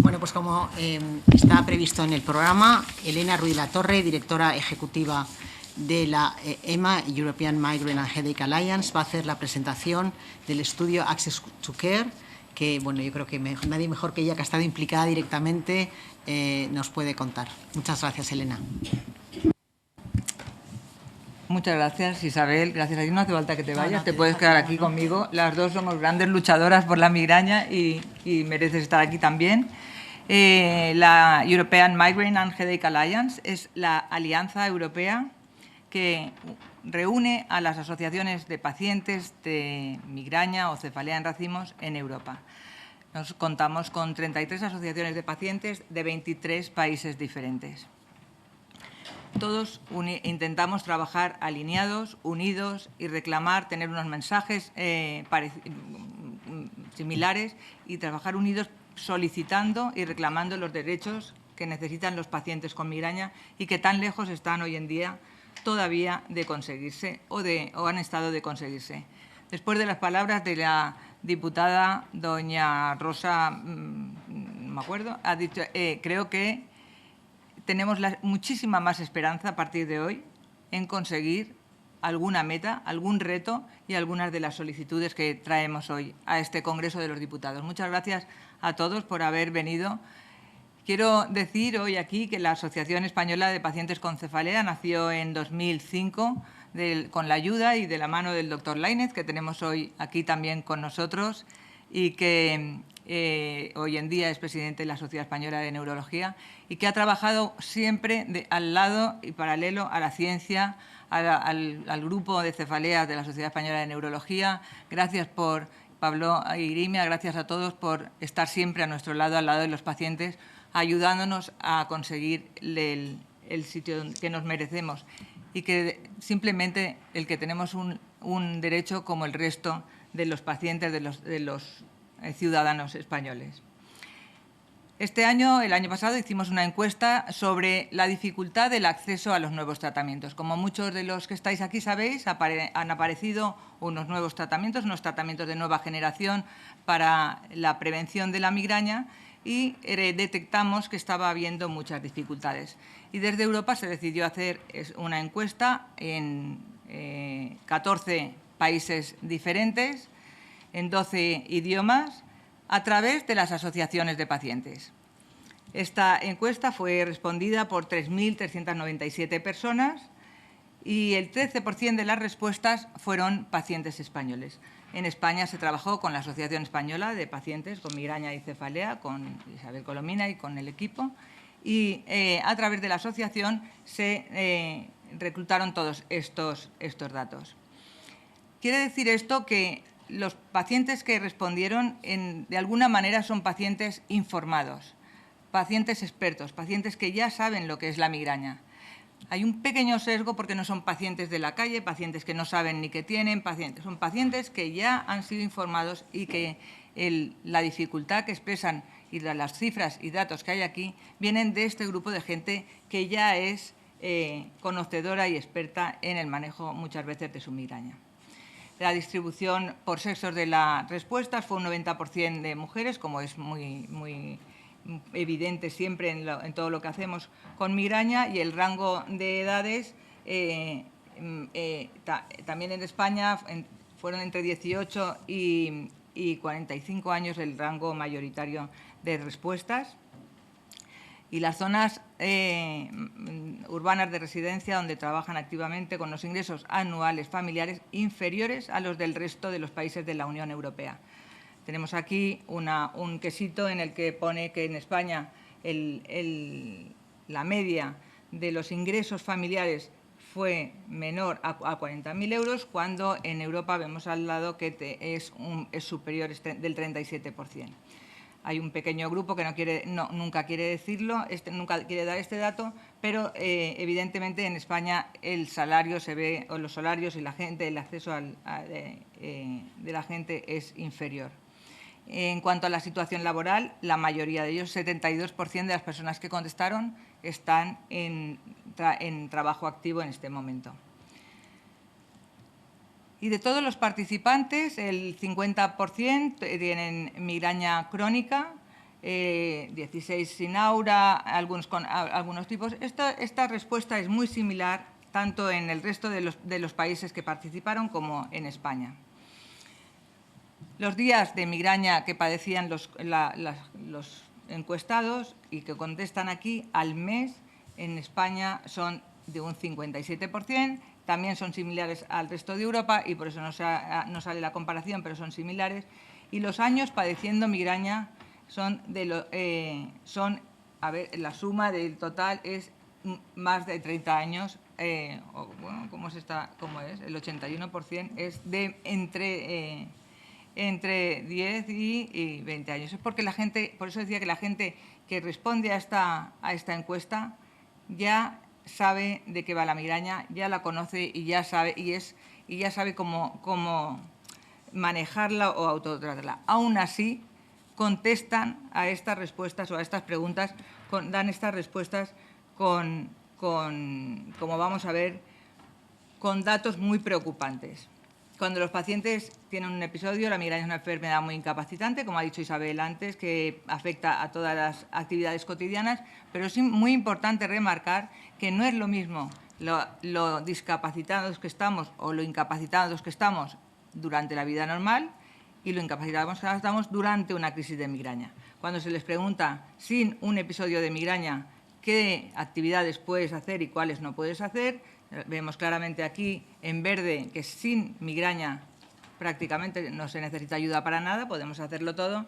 Bueno, pues como está previsto en el programa, Elena Ruiz La Torre, directora ejecutiva de la EMA, European Migraine and Headache Alliance, va a hacer la presentación del estudio Access to Care, que bueno, yo creo que nadie mejor que ella, que ha estado implicada directamente, nos puede contar. Muchas gracias, Elena. Muchas gracias, Isabel. Gracias a ti. No hace falta que te vayas, No, te puedes quedar aquí conmigo. Las dos somos grandes luchadoras por la migraña y mereces estar aquí también. La European Migraine and Headache Alliance es la alianza europea que reúne a las asociaciones de pacientes de migraña o cefalea en racimos en Europa. Nos contamos con 33 asociaciones de pacientes de 23 países diferentes. Todos intentamos trabajar alineados, unidos y reclamar, tener unos mensajes similares y trabajar unidos solicitando y reclamando los derechos que necesitan los pacientes con migraña y que tan lejos están hoy en día todavía de conseguirse o han estado de conseguirse. Después de las palabras de la diputada doña Rosa, no me acuerdo, ha dicho, creo que tenemos muchísima más esperanza a partir de hoy en conseguir alguna meta, algún reto y algunas de las solicitudes que traemos hoy a este Congreso de los Diputados. Muchas gracias a todos por haber venido. Quiero decir hoy aquí que la Asociación Española de Pacientes con Cefalea nació en 2005 con la ayuda y de la mano del doctor Lainez, que tenemos hoy aquí también con nosotros y que hoy en día es presidente de la Sociedad Española de Neurología y que ha trabajado siempre al lado y paralelo a la ciencia, al grupo de cefaleas de la Sociedad Española de Neurología. Gracias por Pablo Irimia, gracias a todos por estar siempre a nuestro lado, al lado de los pacientes, ayudándonos a conseguir el sitio que nos merecemos y que simplemente el que tenemos un derecho como el resto de los pacientes, de los ciudadanos españoles. Este año, el año pasado, hicimos una encuesta sobre la dificultad del acceso a los nuevos tratamientos. Como muchos de los que estáis aquí sabéis, han aparecido unos nuevos tratamientos de nueva generación para la prevención de la migraña y detectamos que estaba habiendo muchas dificultades. Y desde Europa se decidió hacer una encuesta en 14 países diferentes, en 12 idiomas, a través de las asociaciones de pacientes. Esta encuesta fue respondida por 3.397 personas y el 13% de las respuestas fueron pacientes españoles. En España se trabajó con la Asociación Española de Pacientes con Migraña y Cefalea, con Isabel Colomina y con el equipo, y a través de la asociación se reclutaron todos estos datos. Quiere decir esto que los pacientes que respondieron, de alguna manera, son pacientes informados, pacientes expertos, pacientes que ya saben lo que es la migraña. Hay un pequeño sesgo porque no son pacientes de la calle, pacientes que no saben ni qué tienen, son pacientes que ya han sido informados y que la dificultad que expresan y las cifras y datos que hay aquí vienen de este grupo de gente que ya es conocedora y experta en el manejo muchas veces de su migraña. La distribución por sexos de las respuestas fue un 90% de mujeres, como es muy evidente siempre en todo lo que hacemos con migraña, y el rango de edades también en España fueron entre 18 y 45 años el rango mayoritario de respuestas. Y las zonas urbanas de residencia donde trabajan activamente con los ingresos anuales familiares inferiores a los del resto de los países de la Unión Europea. Tenemos aquí un quesito en el que pone que en España la media de los ingresos familiares fue menor a 40.000 euros, cuando en Europa vemos al lado que es superior del 37%. Hay un pequeño grupo que nunca quiere decirlo, nunca quiere dar este dato, pero evidentemente en España el salario se ve, o los salarios y el acceso de la gente es inferior. En cuanto a la situación laboral, la mayoría de ellos, 72% de las personas que contestaron, están en trabajo activo en este momento. Y de todos los participantes, el 50% tienen migraña crónica, 16 sin aura, algunos con algunos tipos. Esta respuesta es muy similar tanto en el resto de los países que participaron como en España. Los días de migraña que padecían los encuestados y que contestan aquí al mes en España son de un 57%, también son similares al resto de Europa y por eso no sale la comparación, pero son similares. Y los años padeciendo migraña la suma del total es más de 30 años, ¿cómo es? El 81% es de entre 10 y 20 años. Es porque la gente, por eso decía que la gente que responde a esta encuesta ya sabe de qué va la migraña, ya la conoce y ya sabe cómo manejarla o autotratarla. Aún así, contestan a estas respuestas o a estas preguntas, dan estas respuestas como vamos a ver, con datos muy preocupantes. Cuando los pacientes tienen un episodio, la migraña es una enfermedad muy incapacitante, como ha dicho Isabel antes, que afecta a todas las actividades cotidianas, pero es muy importante remarcar que no es lo mismo lo discapacitados que estamos o lo incapacitados que estamos durante la vida normal y lo incapacitados que estamos durante una crisis de migraña. Cuando se les pregunta, sin un episodio de migraña, qué actividades puedes hacer y cuáles no puedes hacer, vemos claramente aquí en verde que sin migraña prácticamente no se necesita ayuda para nada, podemos hacerlo todo.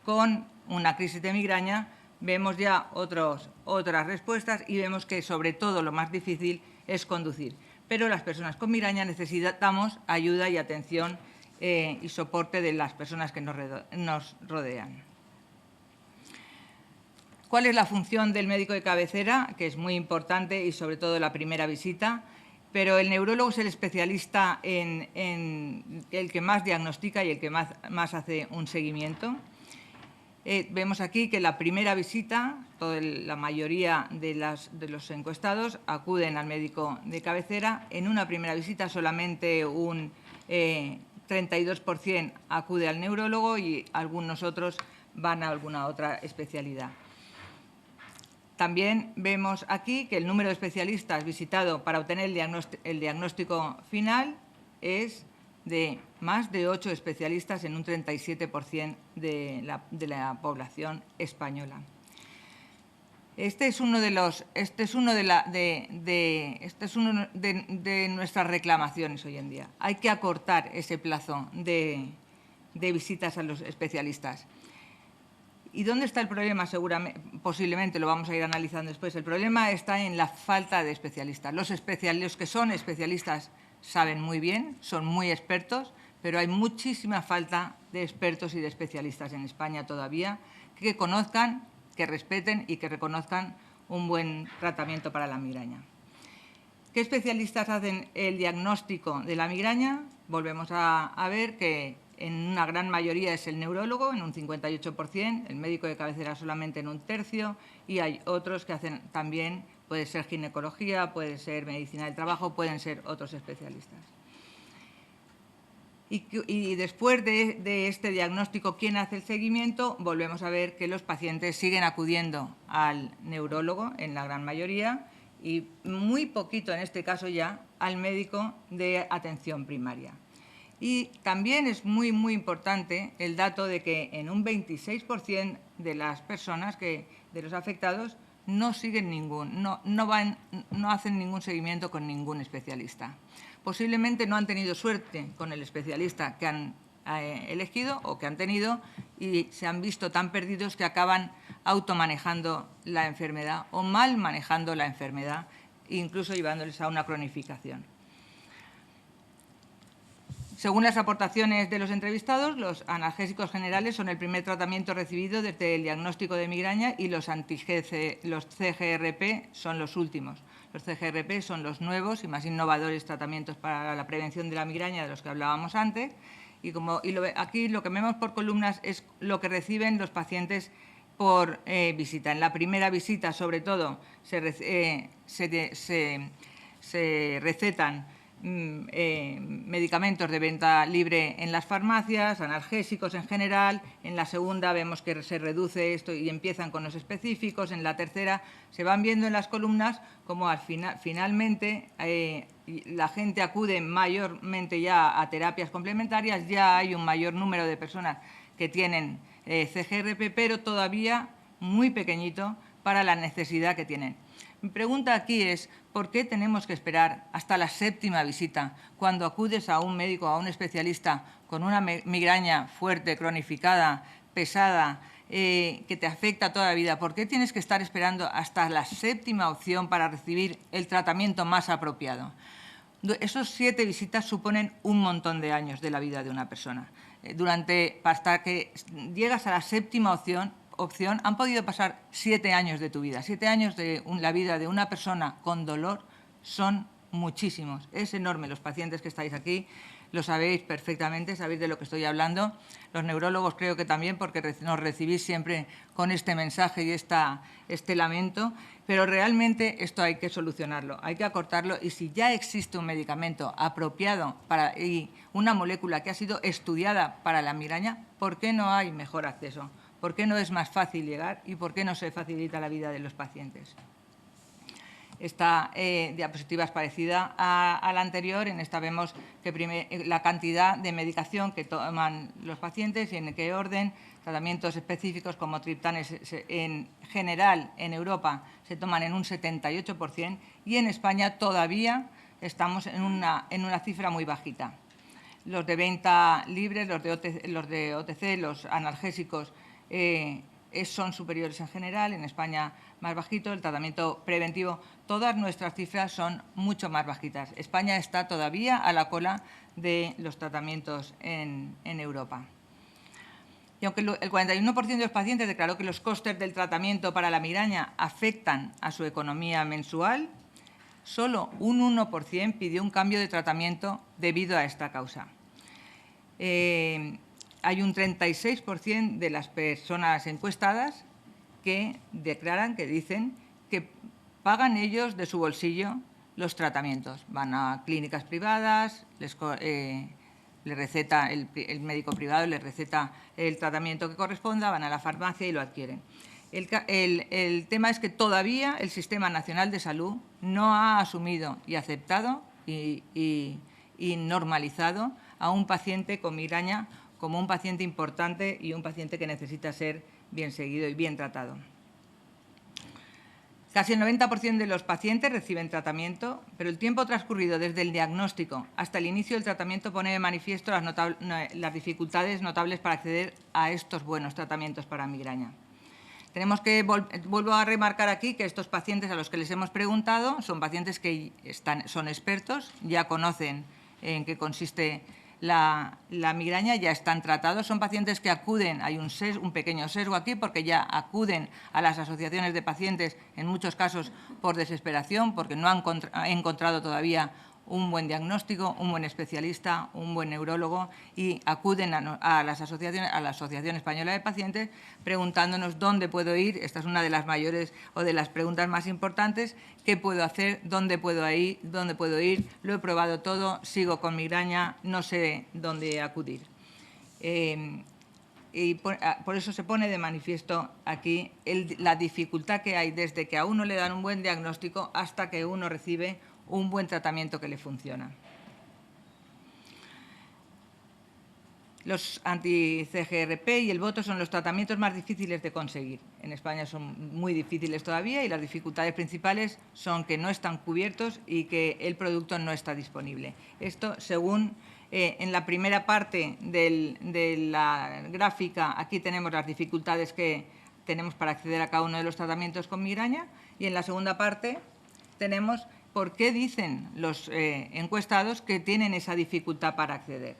Con una crisis de migraña vemos ya otras respuestas y vemos que sobre todo lo más difícil es conducir. Pero las personas con migraña necesitamos ayuda y atención y soporte de las personas que nos rodean. ¿Cuál es la función del médico de cabecera? Que es muy importante y sobre todo la primera visita, pero el neurólogo es el especialista en el que más diagnostica y el que más hace un seguimiento. Vemos aquí que la primera visita, la mayoría de los encuestados acuden al médico de cabecera. En una primera visita solamente un 32% acude al neurólogo y algunos otros van a alguna otra especialidad. También vemos aquí que el número de especialistas visitado para obtener el diagnóstico final es de más de 8 especialistas en un 37% de la población española. Este es uno de nuestras reclamaciones hoy en día. Hay que acortar ese plazo de visitas a los especialistas. ¿Y dónde está el problema? Posiblemente lo vamos a ir analizando después. El problema está en la falta de especialistas. Los que son especialistas saben muy bien, son muy expertos, pero hay muchísima falta de expertos y de especialistas en España todavía que conozcan, que respeten y que reconozcan un buen tratamiento para la migraña. ¿Qué especialistas hacen el diagnóstico de la migraña? Volvemos a ver que en una gran mayoría es el neurólogo, en un 58%, el médico de cabecera solamente en un tercio, y hay otros que hacen también, puede ser ginecología, puede ser medicina del trabajo, pueden ser otros especialistas. Y después de este diagnóstico, ¿quién hace el seguimiento? Volvemos a ver que los pacientes siguen acudiendo al neurólogo en la gran mayoría y muy poquito, en este caso ya, al médico de atención primaria. Y también es muy, muy importante el dato de que en un 26% de las personas, de los afectados, no hacen ningún seguimiento con ningún especialista. Posiblemente no han tenido suerte con el especialista que han elegido o que han tenido y se han visto tan perdidos que acaban automanejando la enfermedad o mal manejando la enfermedad, incluso llevándoles a una cronificación. Según las aportaciones de los entrevistados, los analgésicos generales son el primer tratamiento recibido desde el diagnóstico de migraña y los CGRP son los últimos. Los CGRP son los nuevos y más innovadores tratamientos para la prevención de la migraña de los que hablábamos antes. Aquí lo que vemos por columnas es lo que reciben los pacientes por visita. En la primera visita, sobre todo, se recetan medicamentos de venta libre en las farmacias, analgésicos en general. En la segunda vemos que se reduce esto y empiezan con los específicos. En la tercera se van viendo en las columnas como finalmente la gente acude mayormente ya a terapias complementarias. Ya hay un mayor número de personas que tienen CGRP, pero todavía muy pequeñito para la necesidad que tienen. Mi pregunta aquí es, ¿por qué tenemos que esperar hasta la 7ª visita cuando acudes a un médico, a un especialista con una migraña fuerte, cronificada, pesada, que te afecta toda la vida? ¿Por qué tienes que estar esperando hasta la 7ª opción para recibir el tratamiento más apropiado? Esos 7 visitas suponen un montón de años de la vida de una persona. Hasta que llegas a la 7ª opción, han podido pasar 7 años de tu vida. 7 años de la vida de una persona con dolor son muchísimos. Es enorme. Los pacientes que estáis aquí lo sabéis perfectamente, sabéis de lo que estoy hablando. Los neurólogos creo que también, porque nos recibís siempre con este mensaje y este lamento. Pero realmente esto hay que solucionarlo, hay que acortarlo. Y si ya existe un medicamento apropiado y una molécula que ha sido estudiada para la migraña, ¿por qué no hay mejor acceso? ¿Por qué no es más fácil llegar y por qué no se facilita la vida de los pacientes? Esta diapositiva es parecida a la anterior. En esta vemos que la cantidad de medicación que toman los pacientes y en qué orden. Tratamientos específicos como triptanes en general en Europa se toman en un 78% y en España todavía estamos en una cifra muy bajita. Los de venta libre, los de OTC, los analgésicos, son superiores en general, en España más bajito. El tratamiento preventivo, todas nuestras cifras son mucho más bajitas. España está todavía a la cola de los tratamientos en Europa. Y aunque el 41% de los pacientes declaró que los costes del tratamiento para la migraña afectan a su economía mensual, solo un 1% pidió un cambio de tratamiento debido a esta causa. Hay un 36% de las personas encuestadas que declaran, que dicen que pagan ellos de su bolsillo los tratamientos. Van a clínicas privadas, les receta el médico privado, les receta el tratamiento que corresponda, van a la farmacia y lo adquieren. El tema es que todavía el Sistema Nacional de Salud no ha asumido y aceptado y normalizado a un paciente con migraña como un paciente importante y un paciente que necesita ser bien seguido y bien tratado. Casi el 90% de los pacientes reciben tratamiento, pero el tiempo transcurrido desde el diagnóstico hasta el inicio del tratamiento pone de manifiesto las dificultades notables para acceder a estos buenos tratamientos para migraña. Tenemos que, vuelvo a remarcar aquí, que estos pacientes a los que les hemos preguntado son pacientes que son expertos, ya conocen en qué consiste la migraña, ya están tratados. Son pacientes que acuden, hay un pequeño sesgo aquí, porque ya acuden a las asociaciones de pacientes, en muchos casos por desesperación, porque no han encontrado todavía un buen diagnóstico, un buen especialista, un buen neurólogo, y acuden a las asociaciones, a la Asociación Española de Pacientes, preguntándonos dónde puedo ir. Esta es una de las mayores o de las preguntas más importantes. ¿Qué puedo hacer? ¿Dónde puedo ir? Lo he probado todo, sigo con migraña, no sé dónde acudir. Y por eso se pone de manifiesto aquí la dificultad que hay desde que a uno le dan un buen diagnóstico hasta que uno recibe un buen tratamiento que le funciona. Los anti-CGRP y el Botox son los tratamientos más difíciles de conseguir. En España son muy difíciles todavía y las dificultades principales son que no están cubiertos y que el producto no está disponible. Esto según en la primera parte de la gráfica, aquí tenemos las dificultades que tenemos para acceder a cada uno de los tratamientos con migraña, y en la segunda parte tenemos por qué dicen los encuestados que tienen esa dificultad para acceder.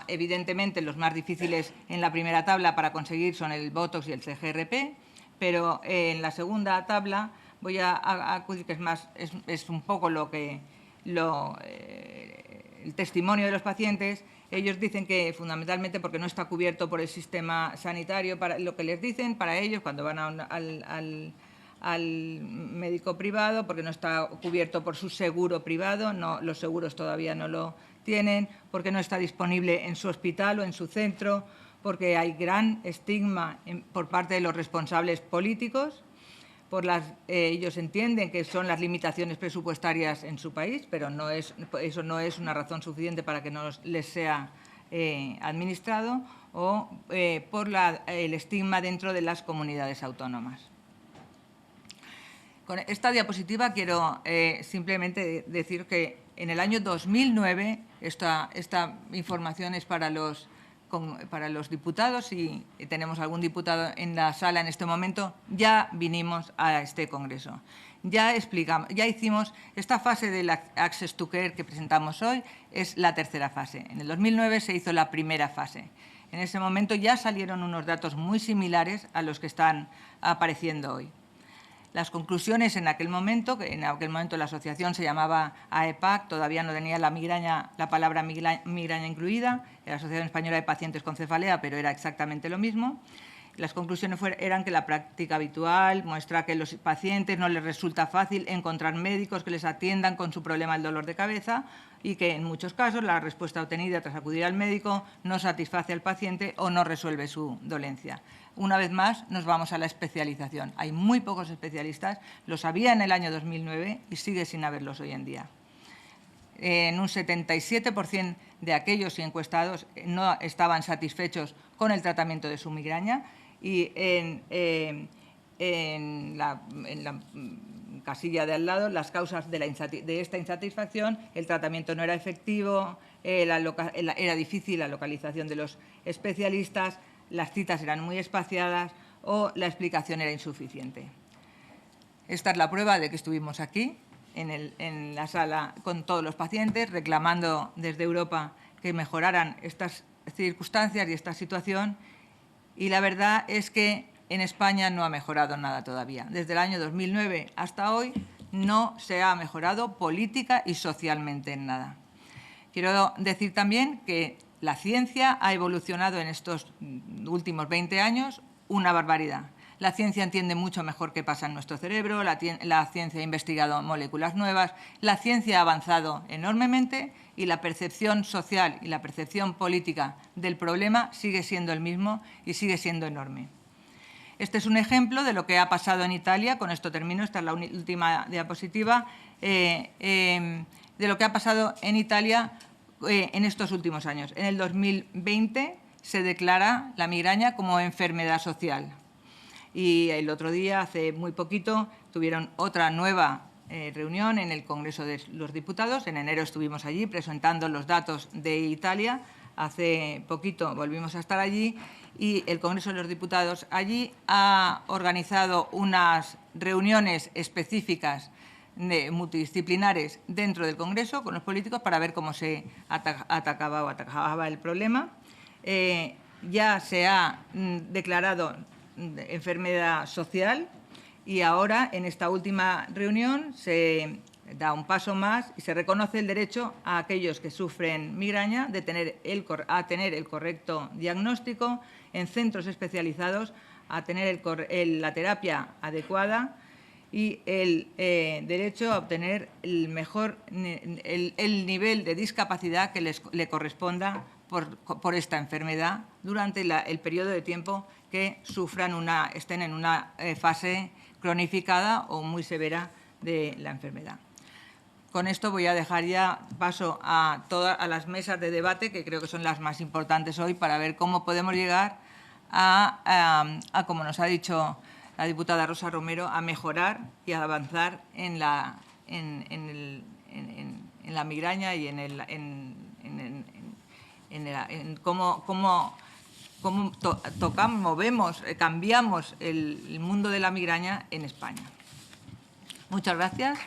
Evidentemente, los más difíciles en la primera tabla para conseguir son el Botox y el CGRP, pero en la segunda tabla voy a acudir, que es un poco el testimonio de los pacientes. Ellos dicen que fundamentalmente porque no está cubierto por el sistema sanitario, para lo que les dicen para ellos cuando van al médico privado porque no está cubierto por su seguro privado, los seguros todavía no lo tienen, porque no está disponible en su hospital o en su centro, porque hay gran estigma por parte de los responsables políticos. Ellos entienden que son las limitaciones presupuestarias en su país, pero eso no es una razón suficiente para que no les sea administrado, o por el estigma dentro de las comunidades autónomas. Con esta diapositiva quiero simplemente decir que en el año 2009, esta información es para los diputados, y tenemos algún diputado en la sala en este momento, ya vinimos a este congreso. Ya hicimos esta fase del Access to Care que presentamos hoy, es la tercera fase. En el 2009 se hizo la primera fase. En ese momento ya salieron unos datos muy similares a los que están apareciendo hoy. Las conclusiones en aquel momento la asociación se llamaba AEPAC, todavía no tenía la palabra migraña incluida, era la Asociación Española de Pacientes con Cefalea, pero era exactamente lo mismo. Las conclusiones eran que la práctica habitual muestra que a los pacientes no les resulta fácil encontrar médicos que les atiendan con su problema del dolor de cabeza, y que en muchos casos la respuesta obtenida tras acudir al médico no satisface al paciente o no resuelve su dolencia. Una vez más, nos vamos a la especialización. Hay muy pocos especialistas, los había en el año 2009 y sigue sin haberlos hoy en día. En un 77% de aquellos encuestados no estaban satisfechos con el tratamiento de su migraña, y en la casilla de al lado, las causas de esta insatisfacción: el tratamiento no era efectivo, era difícil la localización de los especialistas, las citas eran muy espaciadas o la explicación era insuficiente. Esta es la prueba de que estuvimos aquí, en la sala, con todos los pacientes, reclamando desde Europa que mejoraran estas circunstancias y esta situación, y la verdad es que en España no ha mejorado nada todavía. Desde el año 2009 hasta hoy no se ha mejorado política y socialmente en nada. Quiero decir también que la ciencia ha evolucionado en estos últimos 20 años una barbaridad. La ciencia entiende mucho mejor qué pasa en nuestro cerebro, la ciencia ha investigado moléculas nuevas, la ciencia ha avanzado enormemente, y la percepción social y la percepción política del problema sigue siendo el mismo y sigue siendo enorme. Este es un ejemplo de lo que ha pasado en Italia. Con esto termino, esta es la última diapositiva, de lo que ha pasado en Italia en estos últimos años. En el 2020 se declara la migraña como enfermedad social. Y el otro día, hace muy poquito, tuvieron otra nueva reunión en el Congreso de los Diputados. En enero estuvimos allí presentando los datos de Italia. Hace poquito volvimos a estar allí, y el Congreso de los Diputados allí ha organizado unas reuniones específicas multidisciplinares dentro del Congreso con los políticos para ver cómo se atacaba el problema. Ya se ha declarado enfermedad social, y ahora en esta última reunión se da un paso más y se reconoce el derecho a aquellos que sufren migraña a tener el correcto diagnóstico en centros especializados, a tener la terapia adecuada y el derecho a obtener el nivel de discapacidad que le corresponda por esta enfermedad durante el periodo de tiempo que estén en una fase cronificada o muy severa de la enfermedad. Con esto voy a dejar ya paso a las mesas de debate, que creo que son las más importantes hoy, para ver cómo podemos llegar como nos ha dicho la diputada Rosa Romero, a mejorar y a avanzar en la migraña y en cómo cambiamos el mundo de la migraña en España. Muchas gracias.